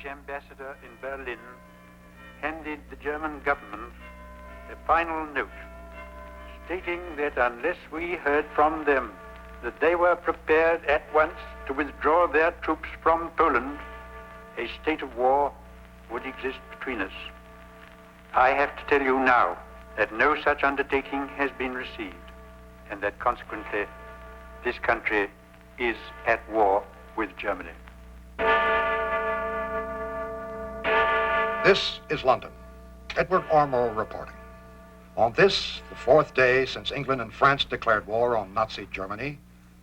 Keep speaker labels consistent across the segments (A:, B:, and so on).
A: British ambassador in Berlin handed the German government a final note stating that unless we heard from them that they were prepared at once to withdraw their troops from Poland, a state of war would exist between us. I have to tell you now that no such undertaking has been received, and that consequently this country is at war with Germany.
B: This is London. Edward Ormo reporting. On this, the fourth day since England and France declared war on Nazi Germany,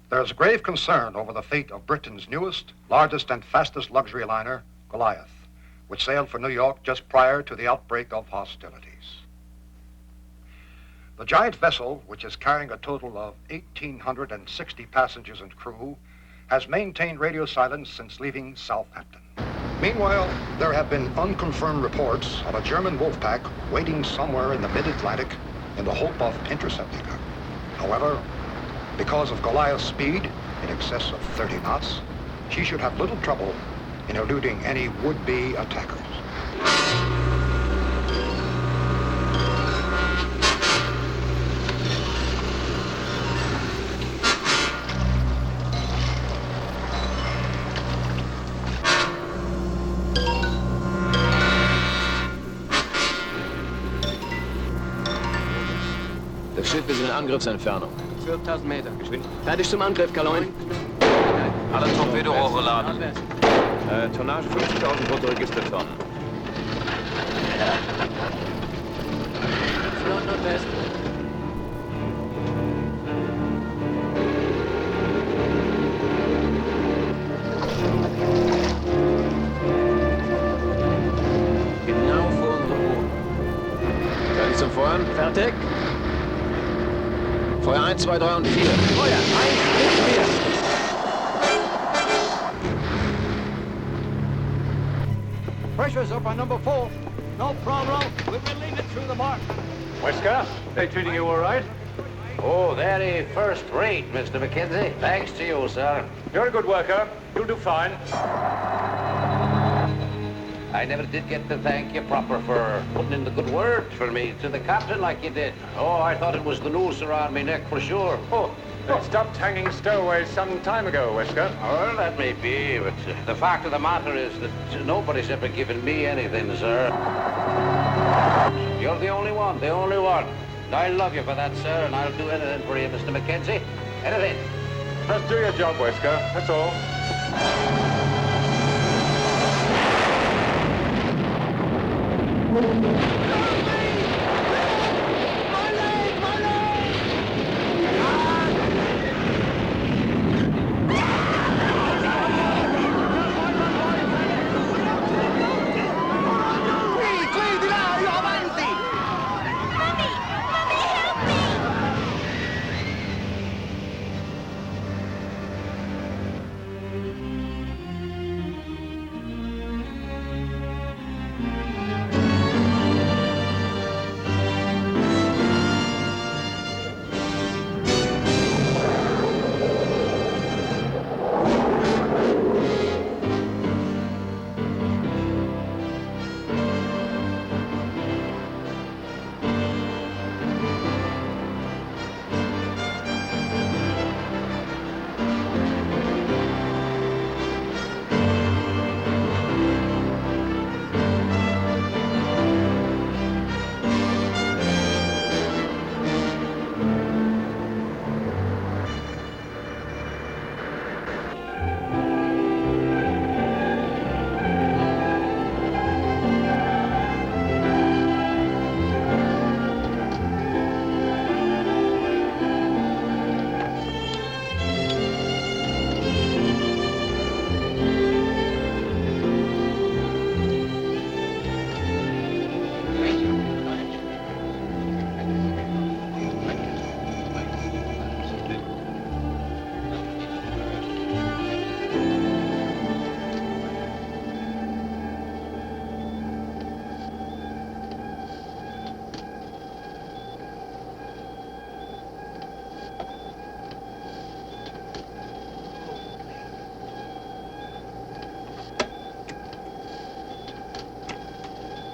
B: there is grave concern over the fate of Britain's newest, largest, and fastest luxury liner, Goliath, which sailed for New York just prior to the outbreak of hostilities. The giant vessel, which is carrying a total of 1,860 passengers and crew, has maintained radio silence since leaving Southampton. Meanwhile, there have been unconfirmed reports of a German wolf pack waiting somewhere in the mid-Atlantic in the hope of intercepting her. However, because of Goliath's speed, in excess of 30 knots, she should have little trouble in eluding any would-be attackers.
C: Das Schiff ist in Angriffsentfernung.
D: 12.000 Meter.
C: Fertig zum Angriff, Kaloin.
E: Alle Torpedorohre laden.
C: Tonnage 50.000 Bruttoregistertonnen.
D: Nordwest.
C: Genau vor unserem Boot. Fertig zum Feuern?
D: Fertig.
C: Feuer 1, 2, 3 und 4.
D: Feuer 1, 4. Pressure's up on number 4. No problem. We'll lead it through the mark.
F: Wesker, they treating you all right?
E: Oh, very first rate, Mr. Mackenzie. Thanks to you, sir.
F: You're a good worker. You'll do fine.
E: I never did get to thank you proper for putting in the good word for me to the captain like you did. Oh, I thought it was the noose around me neck for sure.
F: Oh, they stopped hanging stowaways some time ago, Wesker.
E: Well, that may be, but the fact of the matter is that nobody's ever given me anything, sir. You're the only one, the only one. And I love you for that, sir, and I'll do anything for you, Mr. Mackenzie. Anything.
F: Just do your job, Wesker. That's all.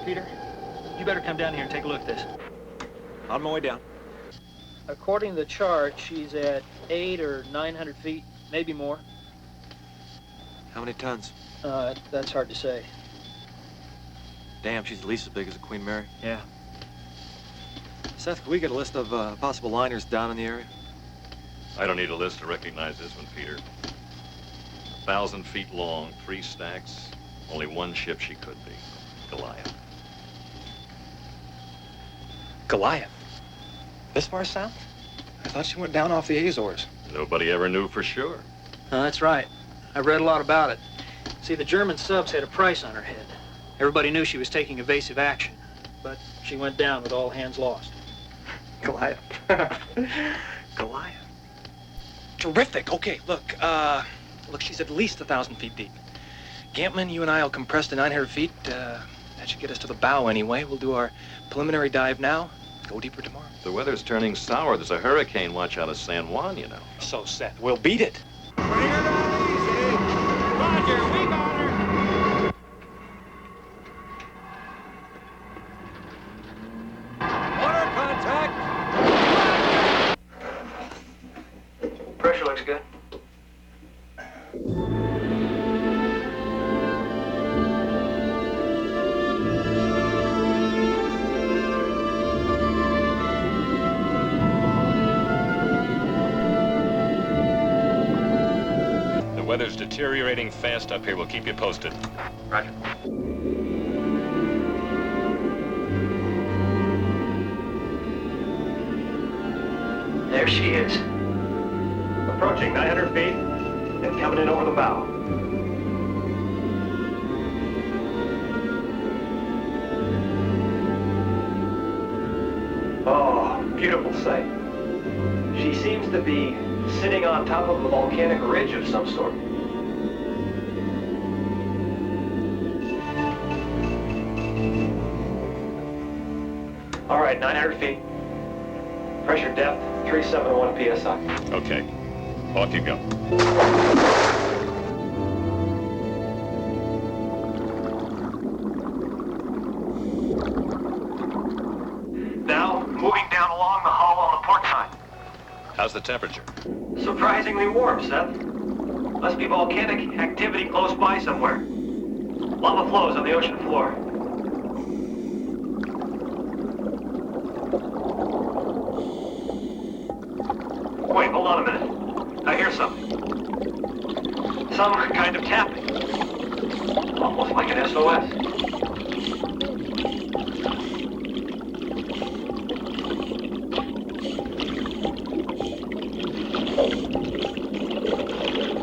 G: Peter, you better come down here and take a look at this.
C: On my way down.
G: According to the chart, she's at 800 or 900 feet, maybe more.
C: How many tons?
G: That's hard to say.
C: Damn, she's at least as big as a Queen Mary.
G: Yeah.
C: Seth, can we get a list of possible liners down in the area?
H: I don't need a list to recognize this one, Peter. 1,000 feet long, 3 stacks, only one ship she could be. Goliath.
C: Goliath? This far south? I thought she went down off the Azores.
H: Nobody ever knew for sure.
G: That's right. I've read a lot about it. See, the German subs had a price on her head. Everybody knew she was taking evasive action, but she went down with all hands lost.
C: Goliath. Goliath. Terrific. Okay, look, she's at least 1,000 feet deep. Gampman, you and I will compress to 900 feet. That should get us to the bow anyway. We'll do our preliminary dive now. Go deeper tomorrow.
H: The weather's turning sour. There's a hurricane watch out of San Juan, you know.
C: So, Seth, we'll beat it.
F: Bring her down easy. Roger, we got her. Water contact.
G: Pressure looks good.
H: The weather's deteriorating fast up here. We'll keep you posted.
G: Roger. There she is.
I: Approaching 900 feet and coming in over the bow. Oh, beautiful sight. She seems to be sitting on top of a volcanic ridge of some sort. All right, 900 feet. Pressure depth, 371 PSI.
H: Okay. Off you go.
I: Now, moving down along the hull on the port side.
H: How's the temperature?
I: Surprisingly warm, Seth. Must be volcanic activity close by somewhere. Lava flows on the ocean floor. Wait, hold on a minute. I hear something. Some kind of tapping. Almost like an SOS.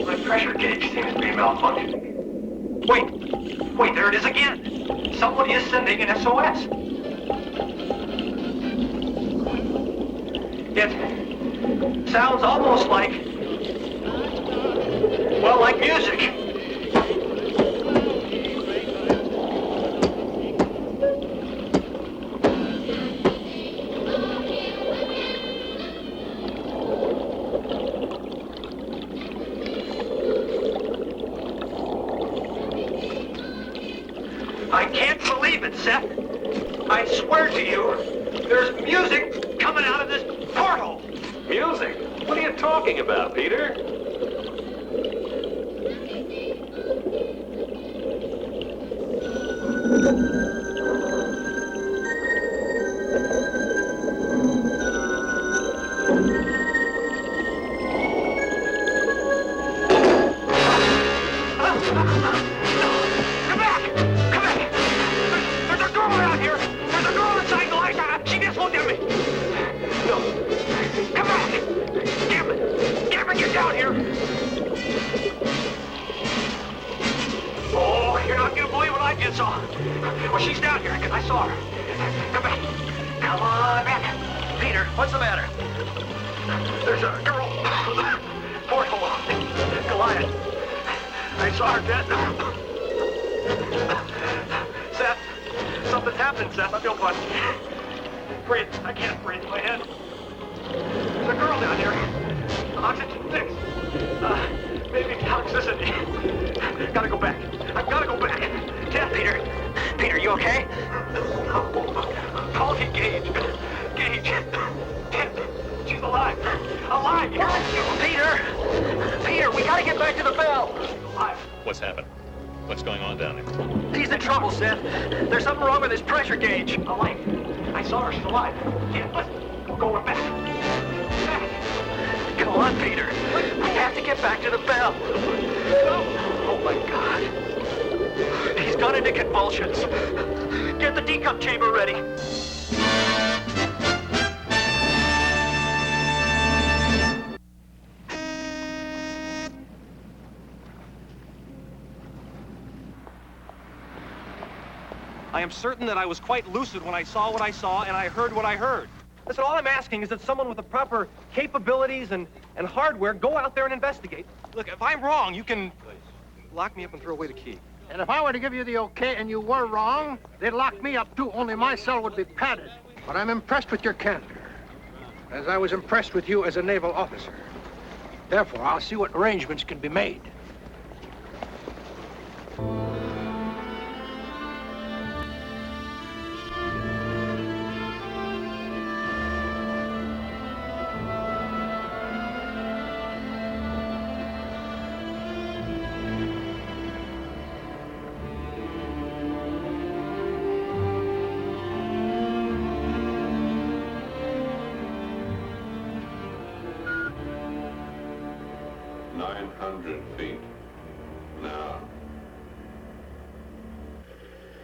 I: My pressure gauge seems to be malfunctioning. Wait, there it is again. Somebody is sending an SOS. It sounds almost like, well, like music. I can't believe it, Seth. I swear to you, there's music coming out of this porthole.
H: Music? What are you talking about, Peter?
I: Come back! Come back! There's a girl out here! There's a girl inside the lighthouse! She just looked at me! No. Come back! Damn it! Get down here! Oh, you're not gonna believe what I just saw. Well, she's down here, because I saw her. Come back. Come on back. Peter, what's the matter? There's a girl. Porthole. Goliath. I saw her dead. Seth, something's happened, Seth. I feel funny. Breathe. I can't breathe. My head. There's a girl down here. Oxygen 6. Maybe toxicity. Gotta go back. I've gotta go back. Yeah, Peter. Peter, you okay?
H: What's happened? What's going on down there?
I: He's in trouble, Seth. There's something wrong with his pressure gauge. Oh, wait. I saw her. She's alive. Yeah, listen. We're going back. Back. Come on, Peter. We have to get back to the bell. Oh, my God. He's gone into convulsions. Get the decup chamber ready.
F: I am certain that I was quite lucid when I saw what I saw and I heard what I heard. Listen, all I'm asking is that someone with the proper capabilities and hardware go out there and investigate. Look, if I'm wrong, you can lock me up and throw away the key.
D: And if I were to give you the okay and you were wrong, they'd lock me up too, only my cell would be padded. But I'm impressed with your candor, as I was impressed with you as a naval officer. Therefore, I'll see what arrangements can be made.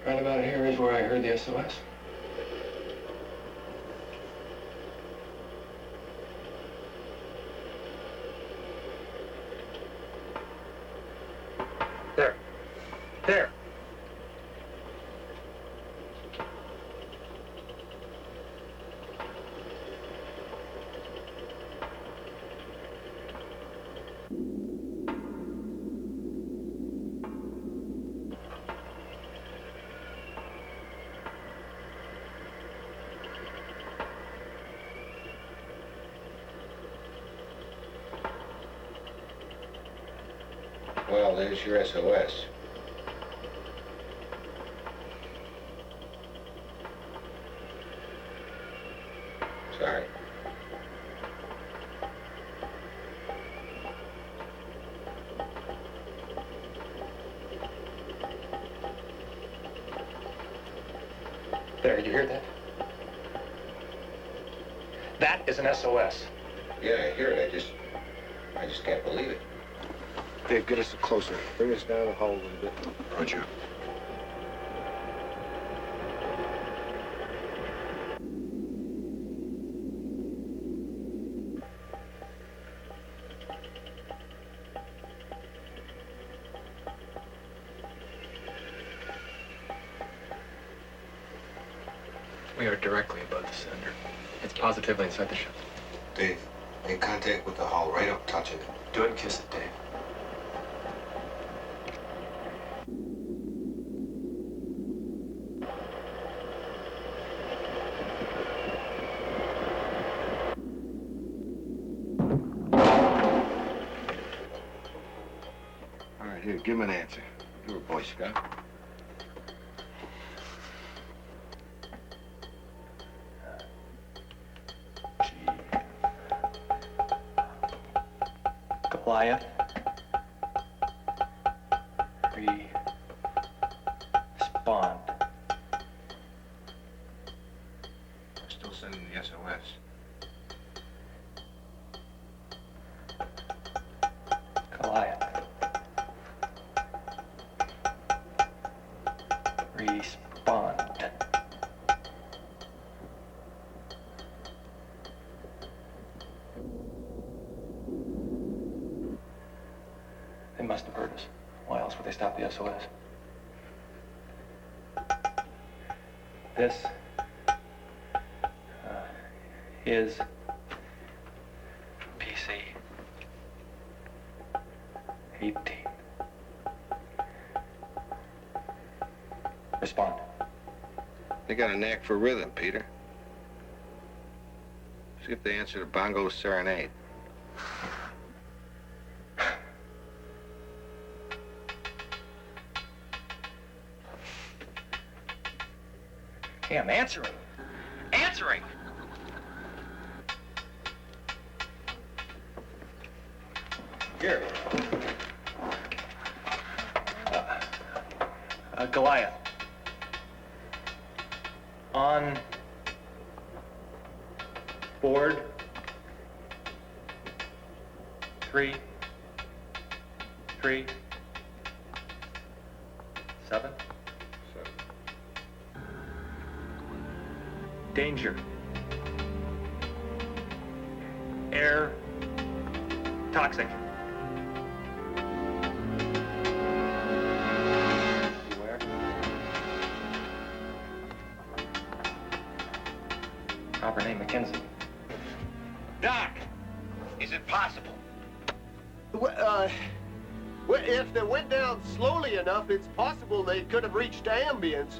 C: Right about here is where I heard the SOS.
D: There. There.
J: Well, there's your SOS. Sorry.
C: There, did you hear that? That is an SOS.
J: Yeah, I hear it. I just can't believe it.
B: Dave, get us closer. Bring us down the hole a little bit. Roger.
C: We are directly above the cylinder. It's positively inside the ship.
J: Dave, make contact with the hull right up touching it.
C: Do it and kiss it, Dave.
J: All right, here, give him an answer. You're a Boy Scout.
C: Goliath. Respond.
J: I'm still sending the SOS.
C: Goliath. Respond. They must have heard us. Why else would they stop the SOS? This is PC 18. Respond.
J: They got a knack for rhythm, Peter. See if they answer the bongo serenade.
C: Hey, I'm answering. Answering!
J: Here.
C: Goliath. On board 3, 3, 7. Danger. Air toxic. Beware. Proper name, Mackenzie.
K: Doc, is it possible? Well, if they went down slowly enough, it's possible they could have reached ambience.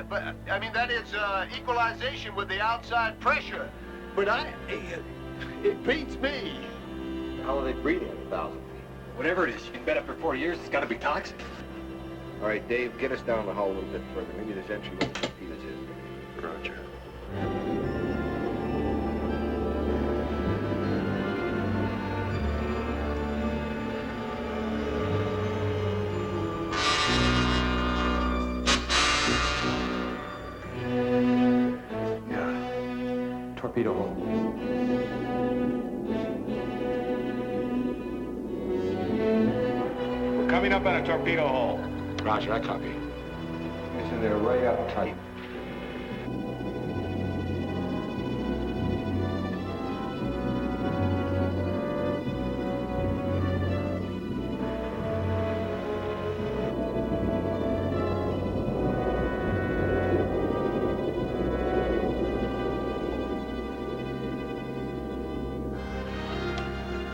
K: But, I mean, that is equalization with the outside pressure. But it beats me.
J: How are they breathing at 1,000 feet?
C: Whatever it is, you've been bed up for 4 years, it's got to be toxic.
J: All right, Dave, get us down the hall a little bit further. Maybe there's entry where the torpedoes is.
H: Roger.
C: Torpedo hole.
K: We're coming up on a torpedo hole.
J: Roger, I copy.
K: It's in there way up tight.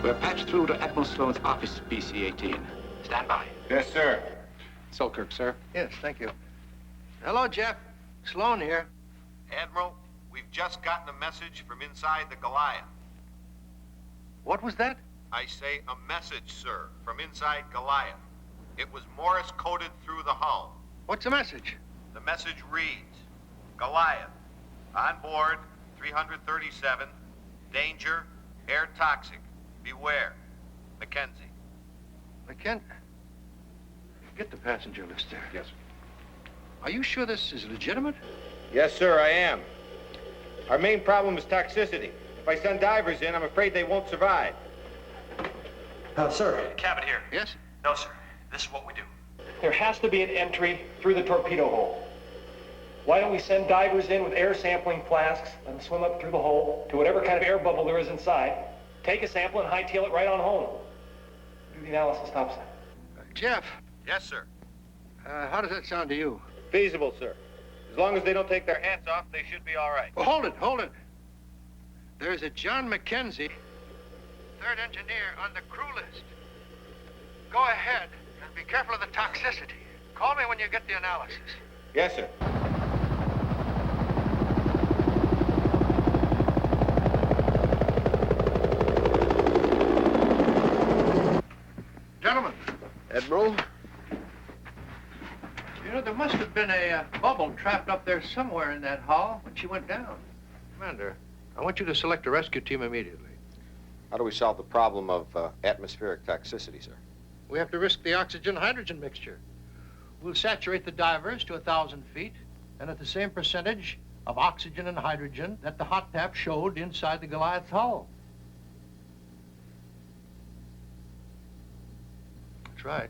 L: We're patched through to Admiral Sloan's office, PC-18. Stand by.
K: Yes, sir.
L: Selkirk, sir.
D: Yes, thank you. Hello, Jeff. Sloan here.
M: Admiral, we've just gotten a message from inside the Goliath.
D: What was that?
M: I say a message, sir, from inside Goliath. It was Morse coded through the hull.
D: What's the message?
M: The message reads, Goliath, on board 337, danger, air toxic, beware, Mackenzie.
D: Get the passenger list there.
J: Yes.
D: Are you sure this is legitimate?
M: Yes, sir, I am. Our main problem is toxicity. If I send divers in, I'm afraid they won't survive.
F: Sir. Cabin here.
D: Yes?
F: No, sir. This is what we do. There has to be an entry through the torpedo hole. Why don't we send divers in with air sampling flasks and swim up through the hole to whatever kind of air bubble there is inside, take a sample and hightail it right on home. Do the analysis topside.
D: Jeff,
M: Yes, sir.
D: how does that sound to you?
M: Feasible, sir. As long as they don't take their hats off, they should be all right.
D: Well, hold it. There's a John Mackenzie, third engineer on the crew list. Go ahead and be careful of the toxicity. Call me when you get the analysis.
M: Yes, sir.
D: Gentlemen,
K: Admiral?
D: you know, there must have been a bubble trapped up there somewhere in that hull when she went down. Commander, I want you to select a rescue team immediately.
J: How do we solve the problem of atmospheric toxicity, sir?
D: We have to risk the oxygen-hydrogen mixture. We'll saturate the divers to 1,000 feet, and at the same percentage of oxygen and hydrogen that the hot tap showed inside the Goliath's hull. That's right.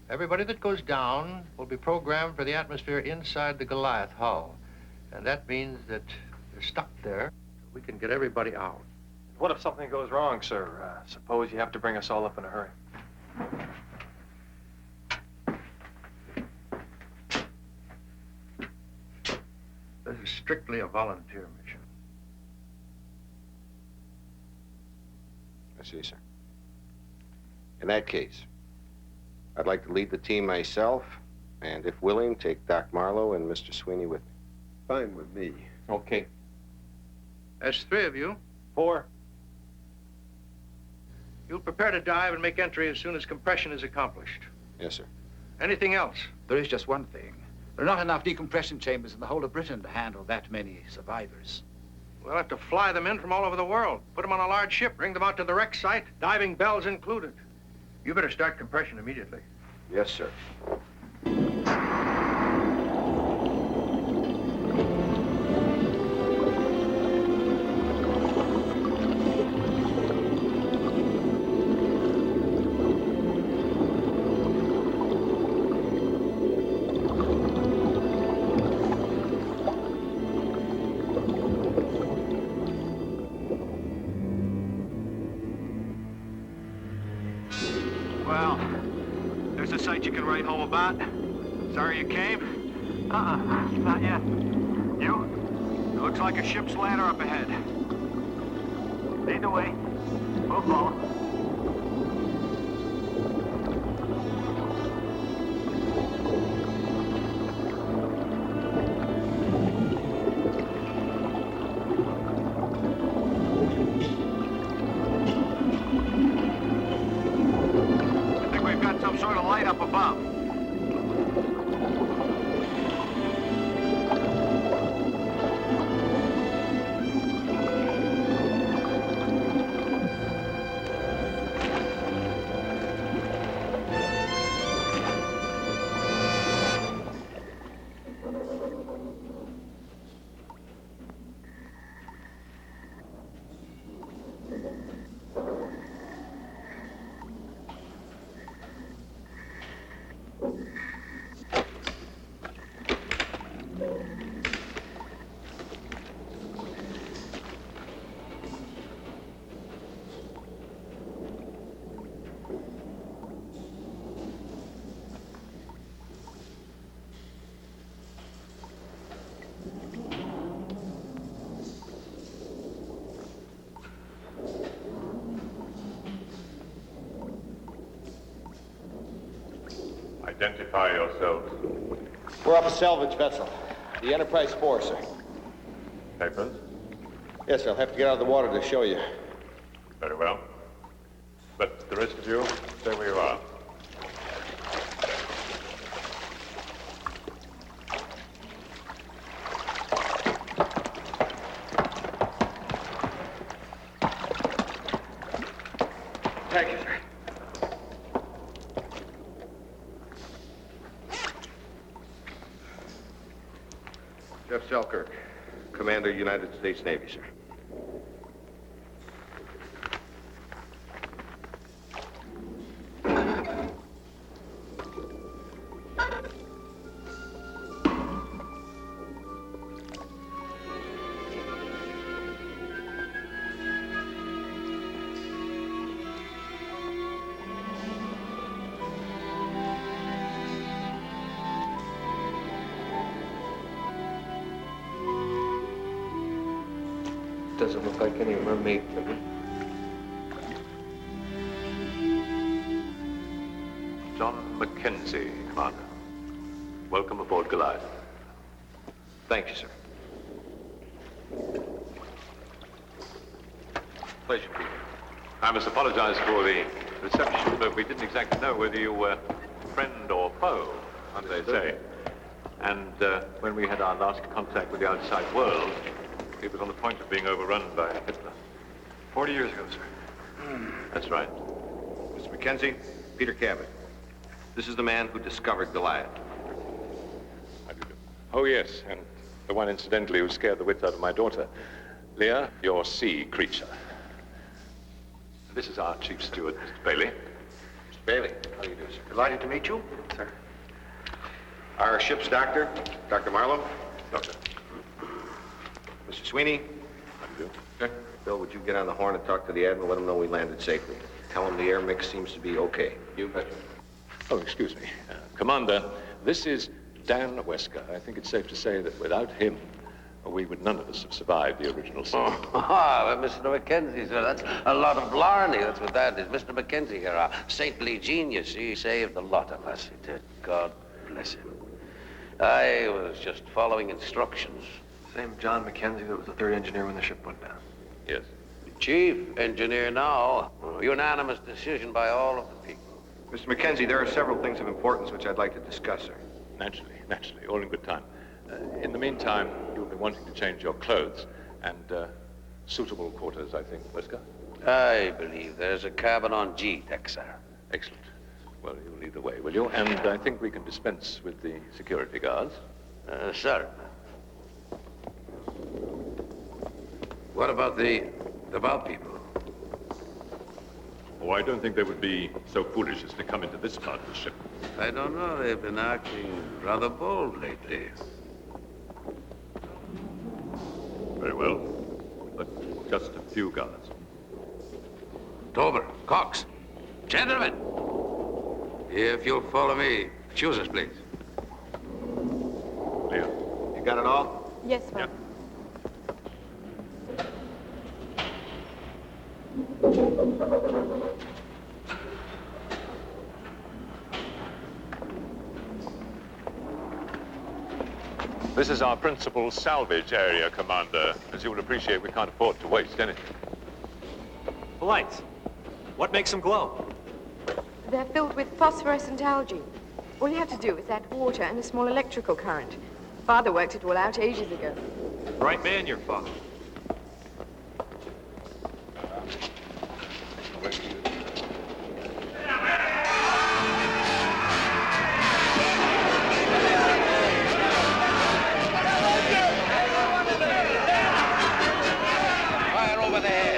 D: Everybody that goes down will be programmed for the atmosphere inside the Goliath hull. And that means that they're stuck there. We can get everybody out.
F: What if something goes wrong, sir? Suppose you have to bring us all up in a hurry.
D: This is strictly a volunteer mission.
J: I see, sir. In that case, I'd like to lead the team myself, and if willing, take Doc Marlowe and Mr. Sweeney with me.
K: Fine with me.
J: Okay.
D: There's 3 of you.
F: 4.
D: You'll prepare to dive and make entry as soon as compression is accomplished.
J: Yes, sir.
D: Anything else?
L: There is just one thing. There are not enough decompression chambers in the whole of Britain to handle that many survivors.
D: We'll have to fly them in from all over the world, put them on a large ship, bring them out to the wreck site, diving bells included. You better start compression immediately.
J: Yes, sir.
I: you can write home about? Sorry you came?
F: Not yet. You?
I: It looks like a ship's ladder up ahead.
F: Lead the way. We'll follow.
I: I think we've got some sort of light up above.
H: Identify yourselves.
J: We're off a salvage vessel. The Enterprise 4, sir.
H: Papers?
J: Yes, I'll have to get out of the water to show you.
H: Very well. But the rest of you, stay where you are.
J: Thank you, sir. Jeff Selkirk, Commander, United States Navy, sir.
F: Doesn't look like any of our mate.
H: John Mackenzie, Commander. Welcome aboard Goliath.
J: Thank you, sir. Pleasure, Peter.
H: I must apologize for the reception, but we didn't exactly know whether you were friend or foe, as they say. And when we had our last contact with the outside world, it was on the point of being overrun by Hitler.
F: 40 years ago, sir.
H: That's right.
J: Mr. Mackenzie, Peter Cabot. This is the man who discovered Goliath.
H: How do you do? Oh, yes, and the one, incidentally, who scared the wits out of my daughter. Leah, your sea creature. This is our chief steward, Mr. Bailey.
J: Mr. Bailey, how do you do, sir?
K: Delighted to meet you.
F: Sir.
J: Our ship's doctor, Dr. Marlowe.
H: Doctor.
J: Mr. Sweeney.
H: How do you do?
J: Sir. Bill, would you get on the horn and talk to the Admiral, let him know we landed safely. Tell him the air mix seems to be okay.
H: You bet. Oh, excuse me. Commander, this is Dan Wesker. I think it's safe to say that without him, we would none of us have survived the original sin.
E: Ah, Mr. Mackenzie, sir, that's a lot of blarney. That's what that is. Mr. Mackenzie here, a saintly genius. He saved a lot of us. He did. God bless him. I was just following instructions.
F: Same John Mackenzie that was the third engineer when the ship went down.
H: Yes.
E: Chief engineer now. Unanimous decision by all of the people.
J: Mr. Mackenzie, there are several things of importance which I'd like to discuss, sir.
H: Naturally, all in good time. In the meantime, you'll be wanting to change your clothes and suitable quarters, I think, Wesker.
E: I believe there's a cabin on G deck, sir.
H: Excellent. Well, you'll lead the way, will you? And I think we can dispense with the security guards.
E: Sir. What about the bow people?
H: Oh, I don't think they would be so foolish as to come into this part of the ship.
E: I don't know. They've been acting rather bold lately.
H: Very well. But just a few guards.
E: Dover, Cox, gentlemen. If you'll follow me. Choose us, please.
H: Leah, you got it all?
N: Yes, Father.
H: This is our principal salvage area, Commander. As you will appreciate, we can't afford to waste anything.
F: The lights. What makes them glow?
N: They're filled with phosphorescent algae. All you have to do is add water and a small electrical current. Father worked it all out ages ago.
F: Right man, your father.
E: Fire over the head.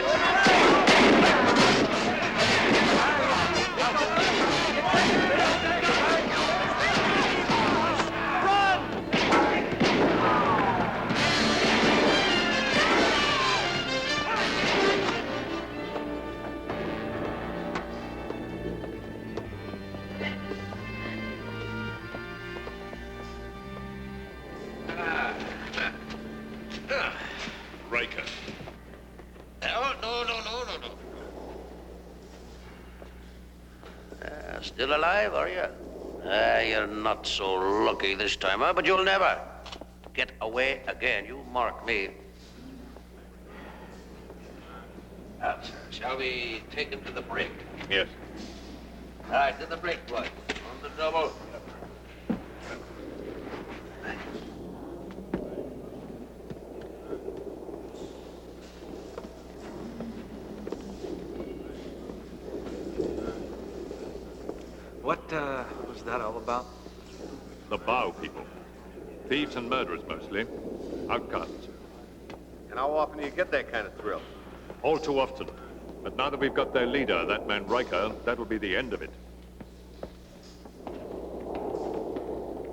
H: Riker.
E: No. Still alive, are you? You're not so lucky this time, huh? But you'll never get away again. You mark me. Now, sir, shall we take him to the brig?
H: Yes.
E: All right, to the brig, boys. On the double.
F: What was that all about?
H: The bow people. Thieves and murderers, mostly. Outcasts.
K: And how often do you get that kind of thrill?
H: All too often. But now that we've got their leader, that man Riker, that'll be the end of it.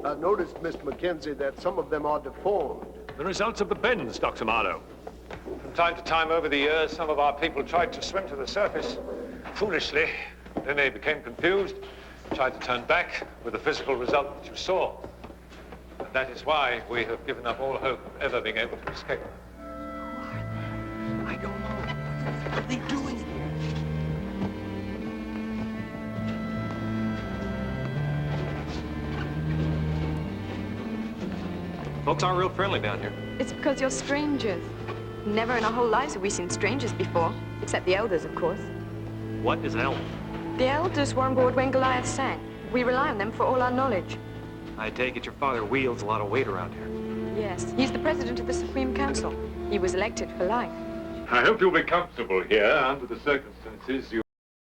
K: I noticed, Mr. Mackenzie, that some of them are deformed.
H: The results of the bends, Dr. Marlowe.
M: From time to time over the years, some of our people tried to swim to the surface, foolishly. Then they became confused, tried to turn back, with the physical result that you saw. And that is why we have given up all hope of ever being able to escape.
F: I don't know. What are they doing here? Folks aren't real friendly down here.
N: It's because you're strangers. Never in our whole lives have we seen strangers before, except the elders, of course.
F: What is an elf?
N: The elders were on board when Goliath sank. We rely on them for all our knowledge.
F: I take it your father wields a lot of weight around here.
N: Yes, he's the president of the Supreme Council. He was elected for life.
H: I hope you'll be comfortable here under the circumstances you